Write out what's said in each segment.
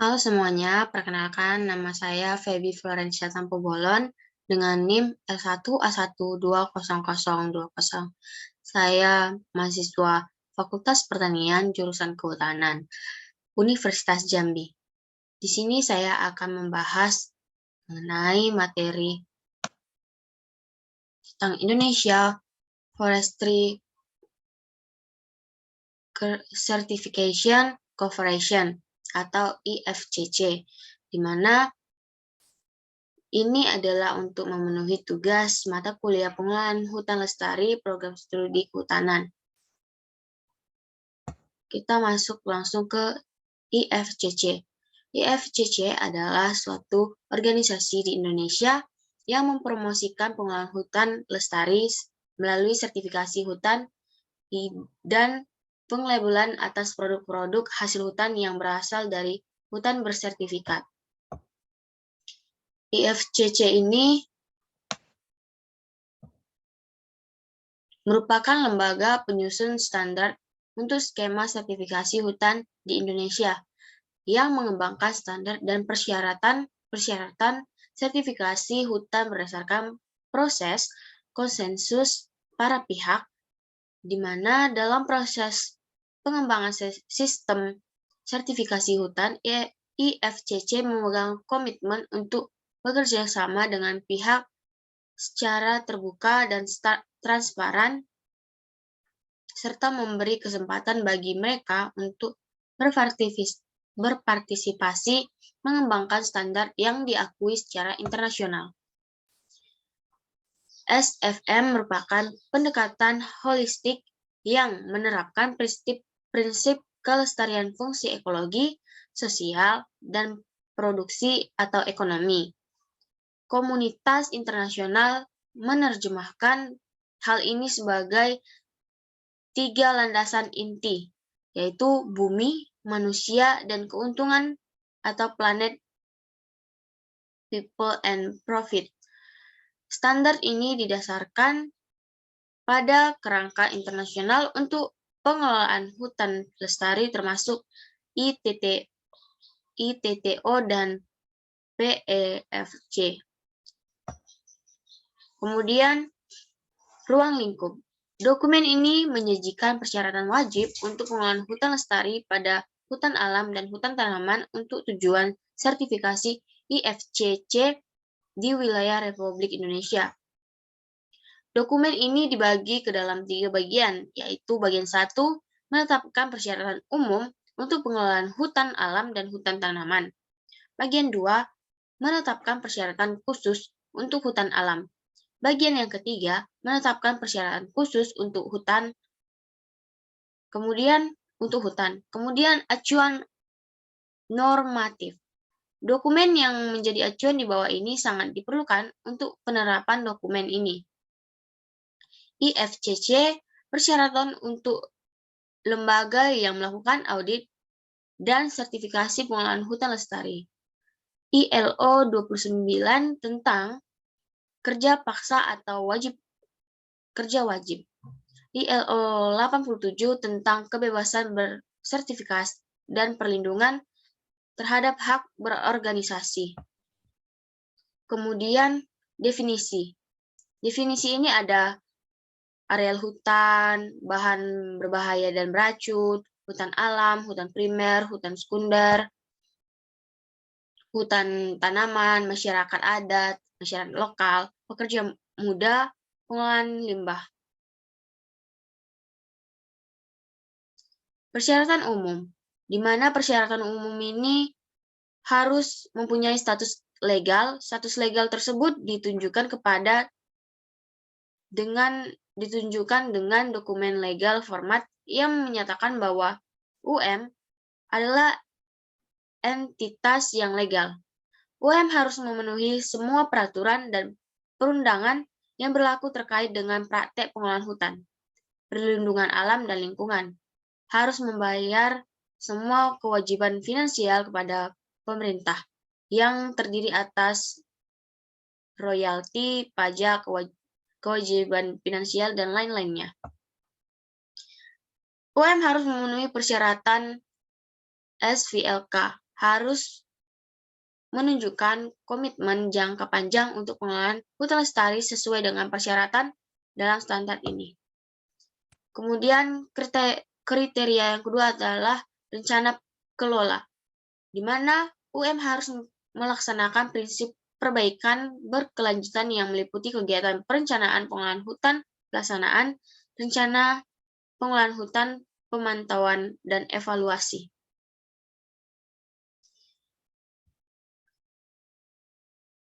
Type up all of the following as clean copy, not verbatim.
Halo semuanya, perkenalkan nama saya Feby Florencia Tampobolon dengan NIM L1A1200020. Saya mahasiswa Fakultas Pertanian jurusan Kehutanan, Universitas Jambi. Di sini saya akan membahas mengenai materi tentang Indonesia Forestry Certification Corporation atau IFCC, di mana ini adalah untuk memenuhi tugas mata kuliah pengelolaan hutan lestari program studi kehutanan. Kita masuk langsung ke IFCC. IFCC adalah suatu organisasi di Indonesia yang mempromosikan pengelolaan hutan lestari melalui sertifikasi hutan dan penglabelan atas produk-produk hasil hutan yang berasal dari hutan bersertifikat. IFCC ini merupakan lembaga penyusun standar untuk skema sertifikasi hutan di Indonesia yang mengembangkan standar dan persyaratan sertifikasi hutan berdasarkan proses konsensus para pihak, di mana dalam proses pengembangan sistem sertifikasi hutan, IFCC memegang komitmen untuk bekerja sama dengan pihak secara terbuka dan transparan, serta memberi kesempatan bagi mereka untuk berpartisipasi mengembangkan standar yang diakui secara internasional. SFM merupakan pendekatan holistik yang menerapkan prinsip kelestarian fungsi ekologi, sosial, dan produksi atau ekonomi. Komunitas internasional menerjemahkan hal ini sebagai 3 landasan inti, yaitu bumi, manusia, dan keuntungan atau planet, people, and profit. Standar ini didasarkan pada kerangka internasional untuk pengelolaan hutan lestari termasuk ITTO dan PEFC. Kemudian, ruang lingkup. Dokumen ini menyajikan persyaratan wajib untuk pengelolaan hutan lestari pada hutan alam dan hutan tanaman untuk tujuan sertifikasi IFCC di wilayah Republik Indonesia. Dokumen ini dibagi ke dalam 3 bagian, yaitu bagian 1, menetapkan persyaratan umum untuk pengelolaan hutan alam dan hutan tanaman. Bagian 2, menetapkan persyaratan khusus untuk hutan alam. Bagian yang ketiga, menetapkan persyaratan khusus untuk hutan. Kemudian acuan normatif. Dokumen yang menjadi acuan di bawah ini sangat diperlukan untuk penerapan dokumen ini. IFCC, persyaratan untuk lembaga yang melakukan audit dan sertifikasi pengelolaan hutan lestari. ILO 29 tentang kerja paksa atau kerja wajib. ILO 87 tentang kebebasan bersertifikasi dan perlindungan terhadap hak berorganisasi. Kemudian definisi. Definisi ini ada areal hutan, bahan berbahaya dan beracun, hutan alam, hutan primer, hutan sekunder, hutan tanaman, masyarakat adat, masyarakat lokal, pekerja muda, pengolahan limbah. Persyaratan umum, di mana persyaratan umum ini harus mempunyai status legal. Status legal tersebut ditunjukkan dengan dokumen legal format yang menyatakan bahwa UM adalah entitas yang legal. UM harus memenuhi semua peraturan dan perundangan yang berlaku terkait dengan praktek pengelolaan hutan, perlindungan alam dan lingkungan. Harus membayar semua kewajiban finansial kepada pemerintah yang terdiri atas royalti, pajak, kewajiban finansial, dan lain-lainnya. UM harus memenuhi persyaratan SVLK, harus menunjukkan komitmen jangka panjang untuk pengelolaan hutan lestari sesuai dengan persyaratan dalam standar ini. Kemudian kriteria yang kedua adalah rencana kelola, di mana UM harus melaksanakan prinsip perbaikan berkelanjutan yang meliputi kegiatan perencanaan pengelolaan hutan, pelaksanaan rencana pengelolaan hutan, pemantauan, dan evaluasi.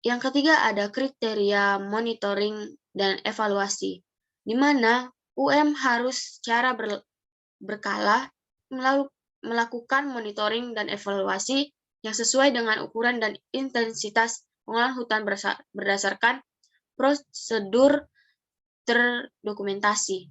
Yang ketiga ada kriteria monitoring dan evaluasi, di mana UM harus secara berkala melakukan monitoring dan evaluasi yang sesuai dengan ukuran dan intensitas pengelolaan hutan berdasarkan prosedur terdokumentasi.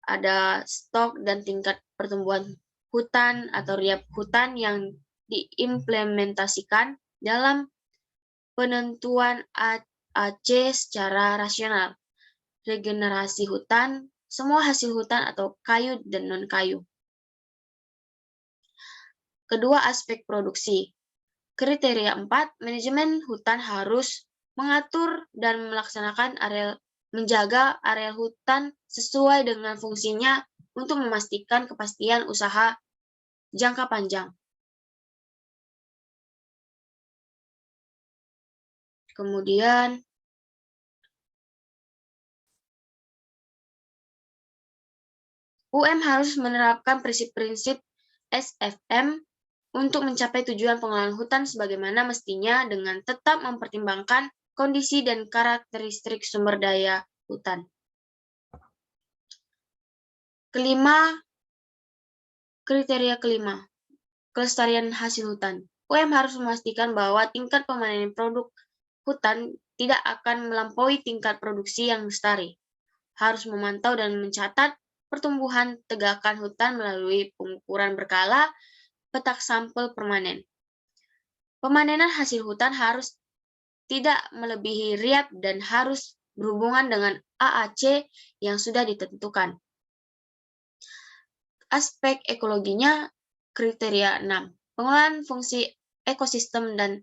Ada stok dan tingkat pertumbuhan hutan atau riap hutan yang diimplementasikan dalam penentuan AC secara rasional, regenerasi hutan, semua hasil hutan atau kayu dan non-kayu. Kedua, aspek produksi. Kriteria 4, manajemen hutan harus mengatur dan menjaga area hutan sesuai dengan fungsinya untuk memastikan kepastian usaha jangka panjang. Kemudian, UM harus menerapkan prinsip-prinsip SFM untuk mencapai tujuan pengelolaan hutan sebagaimana mestinya dengan tetap mempertimbangkan kondisi dan karakteristik sumber daya hutan. Kriteria kelima, kelestarian hasil hutan. UM harus memastikan bahwa tingkat pemanenan produk hutan tidak akan melampaui tingkat produksi yang lestari. Harus memantau dan mencatat pertumbuhan tegakan hutan melalui pengukuran berkala petak sampel permanen. Pemanenan hasil hutan harus tidak melebihi riap dan harus berhubungan dengan AAC yang sudah ditentukan. Aspek ekologinya, kriteria 6. Pengelolaan fungsi ekosistem dan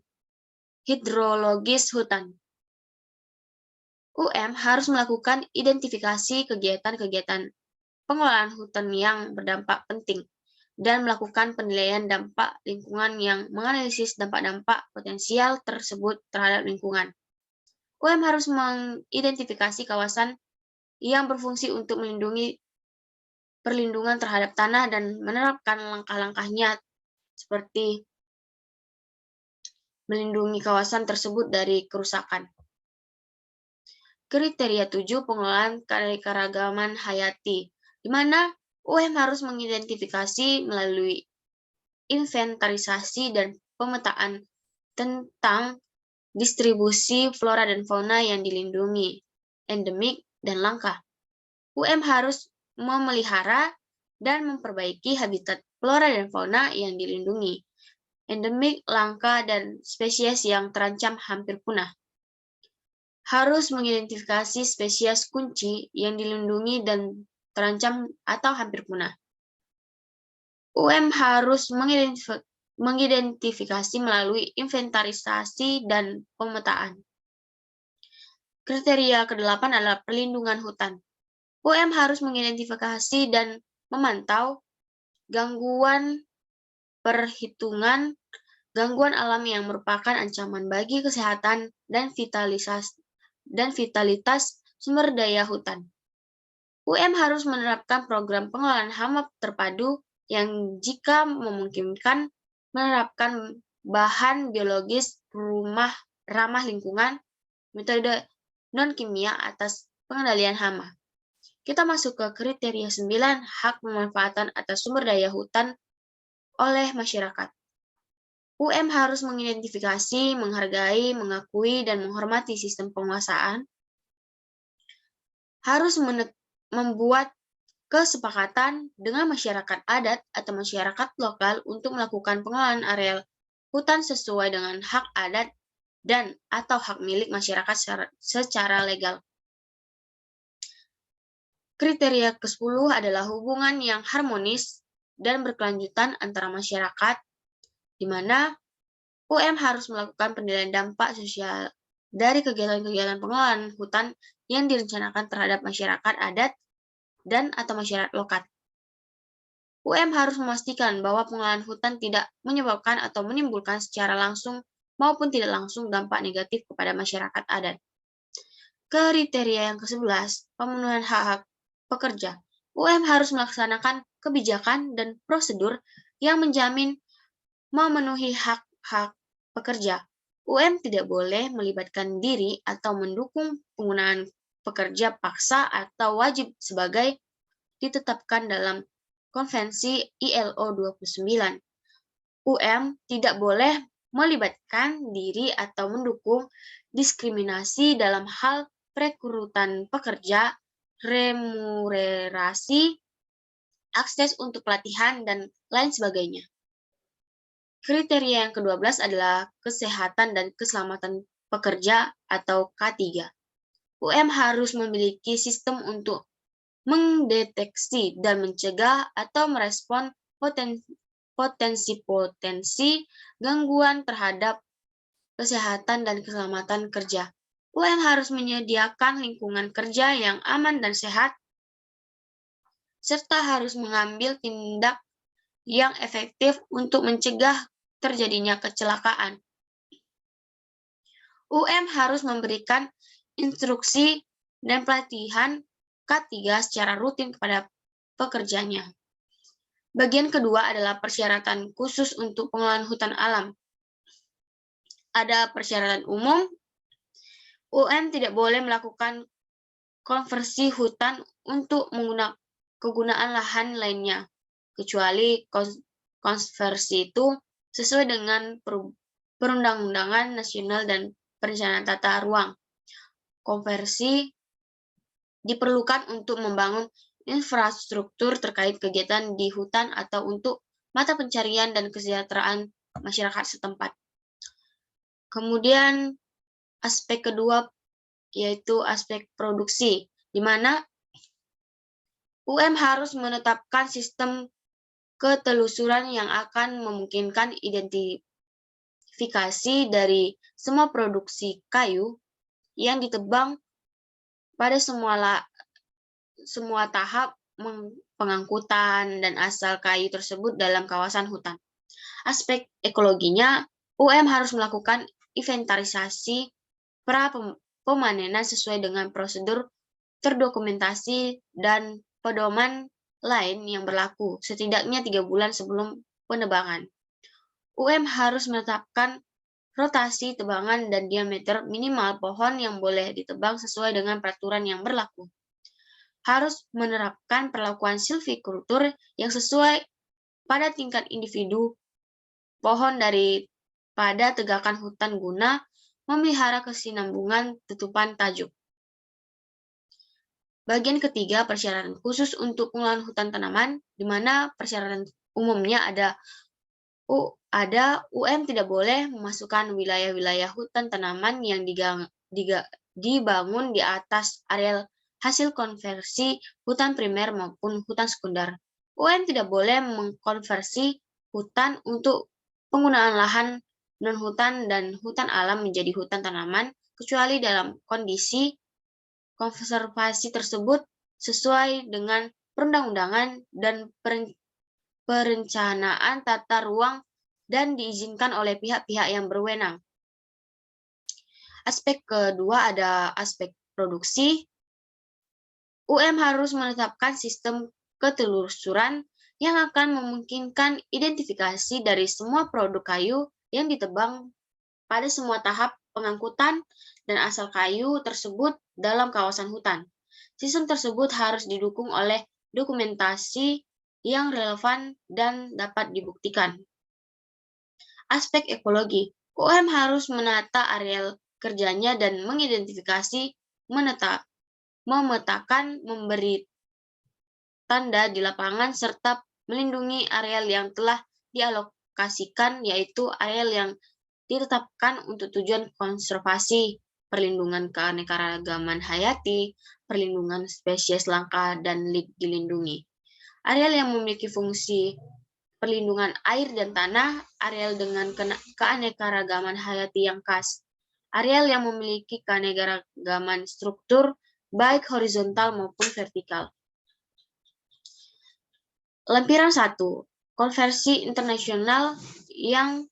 hidrologis hutan. UM harus melakukan identifikasi kegiatan-kegiatan pengelolaan hutan yang berdampak penting dan melakukan penilaian dampak lingkungan yang menganalisis dampak-dampak potensial tersebut terhadap lingkungan. UM harus mengidentifikasi kawasan yang berfungsi untuk melindungi perlindungan terhadap tanah dan menerapkan langkah-langkahnya seperti melindungi kawasan tersebut dari kerusakan. Kriteria 7, pengelolaan keanekaragaman hayati, di mana UM harus mengidentifikasi melalui inventarisasi dan pemetaan tentang distribusi flora dan fauna yang dilindungi, endemik, dan langka. UM harus memelihara dan memperbaiki habitat flora dan fauna yang dilindungi, endemik, langka, dan spesies yang terancam hampir punah. Harus mengidentifikasi spesies kunci yang dilindungi dan terancam atau hampir punah. UM harus mengidentifikasi melalui inventarisasi dan pemetaan. Kriteria ke-8 adalah perlindungan hutan. UM harus mengidentifikasi dan memantau gangguan gangguan alam yang merupakan ancaman bagi kesehatan dan vitalitas sumber daya hutan. UM harus menerapkan program pengelolaan hama terpadu yang jika memungkinkan menerapkan bahan biologis ramah lingkungan, metode non-kimia atas pengendalian hama. Kita masuk ke kriteria 9, hak pemanfaatan atas sumber daya hutan oleh masyarakat. UM harus mengidentifikasi, menghargai, mengakui, dan menghormati sistem penguasaan. Harus membuat kesepakatan dengan masyarakat adat atau masyarakat lokal untuk melakukan pengelolaan areal hutan sesuai dengan hak adat dan atau hak milik masyarakat secara legal. Kriteria ke-10 adalah hubungan yang harmonis dan berkelanjutan antara masyarakat, di mana UM harus melakukan penilaian dampak sosial dari kegiatan-kegiatan pengelolaan hutan yang direncanakan terhadap masyarakat adat dan atau masyarakat lokal. UM harus memastikan bahwa pengelolaan hutan tidak menyebabkan atau menimbulkan secara langsung maupun tidak langsung dampak negatif kepada masyarakat adat. Kriteria yang ke-11, pemenuhan hak-hak pekerja. UM harus melaksanakan kebijakan dan prosedur yang menjamin memenuhi hak-hak pekerja. UM tidak boleh melibatkan diri atau mendukung penggunaan pekerja paksa atau wajib sebagai ditetapkan dalam Konvensi ILO 29. UM tidak boleh melibatkan diri atau mendukung diskriminasi dalam hal perekrutan pekerja, remunerasi, akses untuk pelatihan, dan lain sebagainya. Kriteria yang ke-12 adalah kesehatan dan keselamatan pekerja atau K3. UM harus memiliki sistem untuk mendeteksi dan mencegah atau merespon potensi-potensi gangguan terhadap kesehatan dan keselamatan kerja. UM harus menyediakan lingkungan kerja yang aman dan sehat, serta harus mengambil tindak yang efektif untuk mencegah terjadinya kecelakaan. UM harus memberikan instruksi dan pelatihan K3 secara rutin kepada pekerjanya. Bagian kedua adalah persyaratan khusus untuk pengelolaan hutan alam. Ada persyaratan umum. UM tidak boleh melakukan konversi hutan untuk kegunaan lahan lainnya, kecuali konversi itu sesuai dengan perundang-undangan nasional dan perencanaan tata ruang. Konversi diperlukan untuk membangun infrastruktur terkait kegiatan di hutan atau untuk mata pencarian dan kesejahteraan masyarakat setempat. Kemudian aspek kedua yaitu aspek produksi, di mana UM harus menetapkan sistem ketelusuran yang akan memungkinkan identifikasi dari semua produksi kayu yang ditebang pada semua tahap pengangkutan dan asal kayu tersebut dalam kawasan hutan. Aspek ekologinya, UM harus melakukan inventarisasi pemanenan sesuai dengan prosedur terdokumentasi dan pedoman lain yang berlaku setidaknya 3 bulan sebelum penebangan. UM harus menetapkan rotasi tebangan dan diameter minimal pohon yang boleh ditebang sesuai dengan peraturan yang berlaku. Harus menerapkan perlakuan silvikultur yang sesuai pada tingkat individu pohon daripada tegakan hutan guna memelihara kesinambungan tutupan tajuk. Bagian ketiga, persyaratan khusus untuk pengelolaan hutan tanaman, di mana persyaratan umumnya ada UM tidak boleh memasukkan wilayah-wilayah hutan tanaman yang dibangun di atas areal hasil konversi hutan primer maupun hutan sekunder. UM tidak boleh mengkonversi hutan untuk penggunaan lahan non-hutan dan hutan alam menjadi hutan tanaman, kecuali dalam kondisi konservasi tersebut sesuai dengan perundang-undangan dan perencanaan tata ruang dan diizinkan oleh pihak-pihak yang berwenang. Aspek kedua ada aspek produksi. UM harus menetapkan sistem ketelusuran yang akan memungkinkan identifikasi dari semua produk kayu yang ditebang pada semua tahap pengangkutan dan asal kayu tersebut dalam kawasan hutan. Sistem tersebut harus didukung oleh dokumentasi yang relevan dan dapat dibuktikan. Aspek ekologi, UM harus menata areal kerjanya dan mengidentifikasi, memetakan, memberi tanda di lapangan, serta melindungi areal yang telah dialokasikan, yaitu areal yang ditetapkan untuk tujuan konservasi, perlindungan keanekaragaman hayati, perlindungan spesies langka dan dilindungi. Areal yang memiliki fungsi perlindungan air dan tanah, areal dengan keanekaragaman hayati yang khas, areal yang memiliki keanekaragaman struktur, baik horizontal maupun vertikal. Lampiran 1. Konversi internasional yang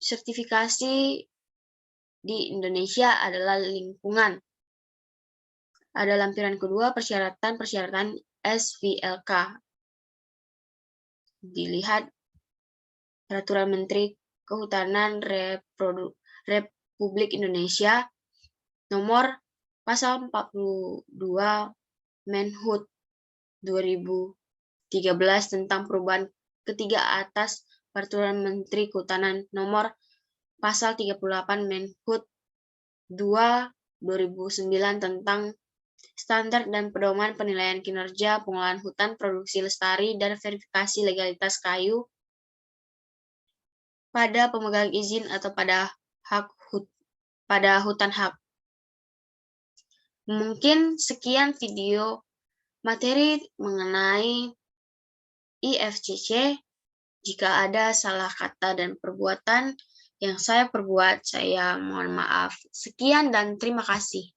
sertifikasi di Indonesia adalah lingkungan. Ada lampiran kedua, persyaratan SVLK. Dilihat Peraturan Menteri Kehutanan Republik Indonesia nomor pasal 42 Menhut 2013 tentang perubahan ketiga atas Peraturan Menteri Kehutanan nomor pasal 38 Menhut 2 2009 tentang standar dan pedoman penilaian kinerja pengelolaan hutan produksi lestari dan verifikasi legalitas kayu pada pemegang izin atau pada hutan hak. Mungkin sekian video materi mengenai IFCC. Jika ada salah kata dan perbuatan yang saya perbuat, saya mohon maaf. Sekian dan terima kasih.